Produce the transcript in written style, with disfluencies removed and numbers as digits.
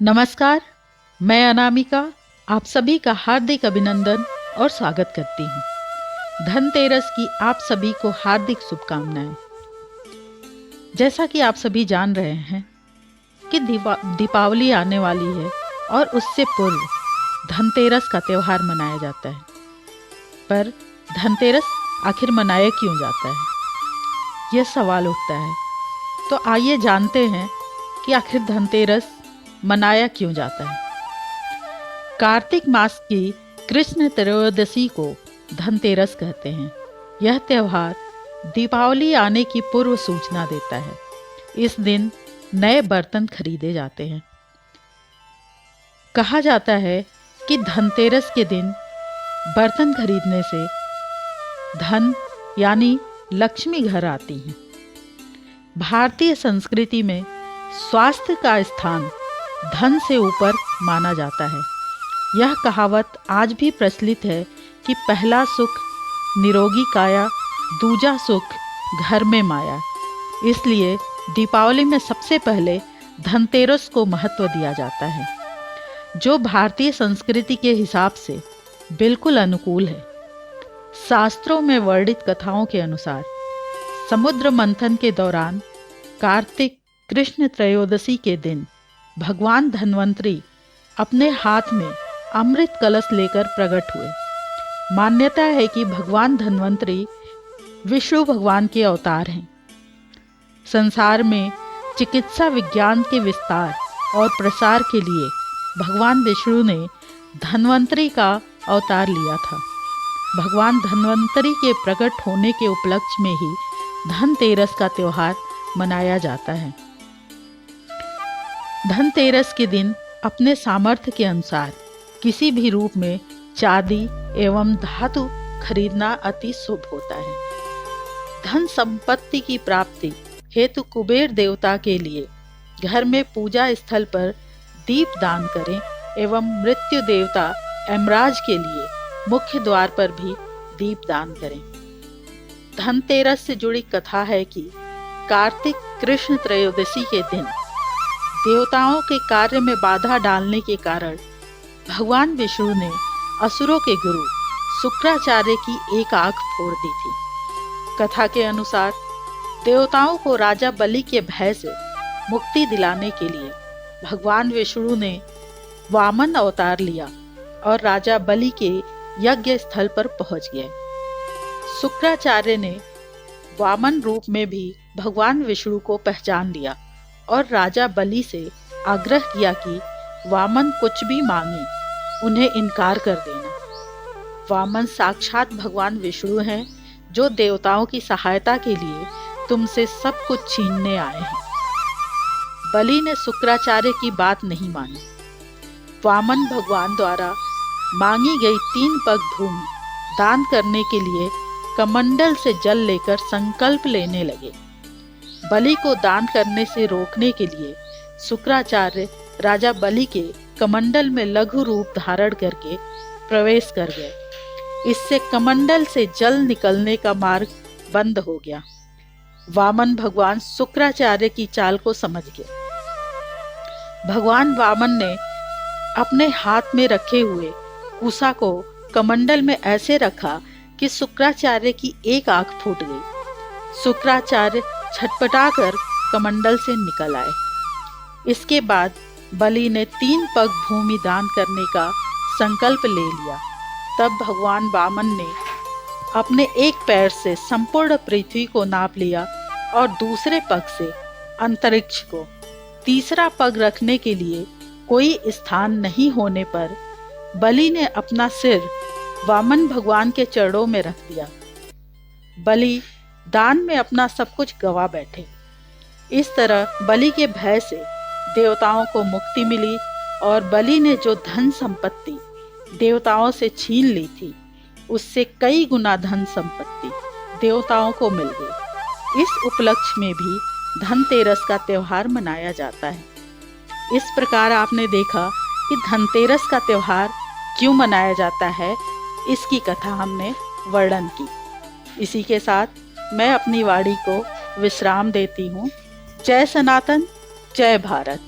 नमस्कार, मैं अनामिका आप सभी का हार्दिक अभिनंदन और स्वागत करती हूँ। धनतेरस की आप सभी को हार्दिक शुभकामनाएं। जैसा कि आप सभी जान रहे हैं कि दीपावली आने वाली है और उससे पूर्व धनतेरस का त्यौहार मनाया जाता है। पर धनतेरस आखिर मनाया क्यों जाता है, यह सवाल उठता है। तो आइए जानते हैं कि आखिर धनतेरस मनाया क्यों जाता है। कार्तिक मास की कृष्ण त्रयोदशी को धनतेरस कहते हैं। यह त्यौहार दीपावली आने की पूर्व सूचना देता है। इस दिन नए बर्तन खरीदे जाते हैं। कहा जाता है कि धनतेरस के दिन बर्तन खरीदने से धन यानी लक्ष्मी घर आती है। भारतीय संस्कृति में स्वास्थ्य का स्थान धन से ऊपर माना जाता है। यह कहावत आज भी प्रचलित है कि पहला सुख निरोगी काया, दूजा सुख घर में माया। इसलिए दीपावली में सबसे पहले धनतेरस को महत्व दिया जाता है, जो भारतीय संस्कृति के हिसाब से बिल्कुल अनुकूल है। शास्त्रों में वर्णित कथाओं के अनुसार समुद्र मंथन के दौरान कार्तिक कृष्ण त्रयोदशी के दिन भगवान धन्वंतरी अपने हाथ में अमृत कलश लेकर प्रकट हुए। मान्यता है कि भगवान धन्वंतरी विष्णु भगवान के अवतार हैं। संसार में चिकित्सा विज्ञान के विस्तार और प्रसार के लिए भगवान विष्णु ने धन्वंतरी का अवतार लिया था। भगवान धन्वंतरी के प्रकट होने के उपलक्ष्य में ही धनतेरस का त्यौहार मनाया जाता है। धनतेरस के दिन अपने सामर्थ्य के अनुसार किसी भी रूप में चांदी एवं धातु खरीदना अति शुभ होता है। धन संपत्ति की प्राप्ति हेतु कुबेर देवता के लिए घर में पूजा स्थल पर दीप दान करें एवं मृत्यु देवता यमराज के लिए मुख्य द्वार पर भी दीप दान करें। धनतेरस से जुड़ी कथा है कि कार्तिक कृष्ण त्रयोदशी के दिन देवताओं के कार्य में बाधा डालने के कारण भगवान विष्णु ने असुरों के गुरु शुक्राचार्य की एक आंख फोड़ दी थी। कथा के अनुसार देवताओं को राजा बलि के भय से मुक्ति दिलाने के लिए भगवान विष्णु ने वामन अवतार लिया और राजा बलि के यज्ञ स्थल पर पहुंच गए। शुक्राचार्य ने वामन रूप में भी भगवान विष्णु को पहचान लिया और राजा बलि से आग्रह किया कि वामन कुछ भी मांगे उन्हें इनकार कर देना। वामन साक्षात भगवान विष्णु हैं, जो देवताओं की सहायता के लिए तुमसे सब कुछ छीनने आए हैं। बलि ने शुक्राचार्य की बात नहीं मानी। वामन भगवान द्वारा मांगी गई 3 पग भूमि दान करने के लिए कमंडल से जल लेकर संकल्प लेने लगे। बलि को दान करने से रोकने के लिए शुक्राचार्य राजा बलि के कमंडल में लघु रूप धारण करके प्रवेश कर गए। इससे कमंडल से जल निकलने का मार्ग बंद हो गया। वामन भगवान शुक्राचार्य की चाल को समझ गए। भगवान वामन ने अपने हाथ में रखे हुए कुशा को कमंडल में ऐसे रखा कि शुक्राचार्य की एक आंख फूट गई। शुक्राचार्य छटपटाकर कमंडल से निकल आए। इसके बाद बलि ने 3 पग भूमि दान करने का संकल्प ले लिया। तब भगवान वामन ने अपने एक पैर से संपूर्ण पृथ्वी को नाप लिया और दूसरे पग से अंतरिक्ष को। तीसरा पग रखने के लिए कोई स्थान नहीं होने पर बलि ने अपना सिर वामन भगवान के चरणों में रख दिया। बलि दान में अपना सब कुछ गवा बैठे। इस तरह बलि के भय से देवताओं को मुक्ति मिली और बलि ने जो धन संपत्ति देवताओं से छीन ली थी, उससे कई गुना धन संपत्ति देवताओं को मिल गई। इस उपलक्ष्य में भी धनतेरस का त्यौहार मनाया जाता है। इस प्रकार आपने देखा कि धनतेरस का त्यौहार क्यों मनाया जाता है, इसकी कथा हमने वर्णन की। इसी के साथ मैं अपनी वाणी को विश्राम देती हूँ। जय सनातन, जय भारत।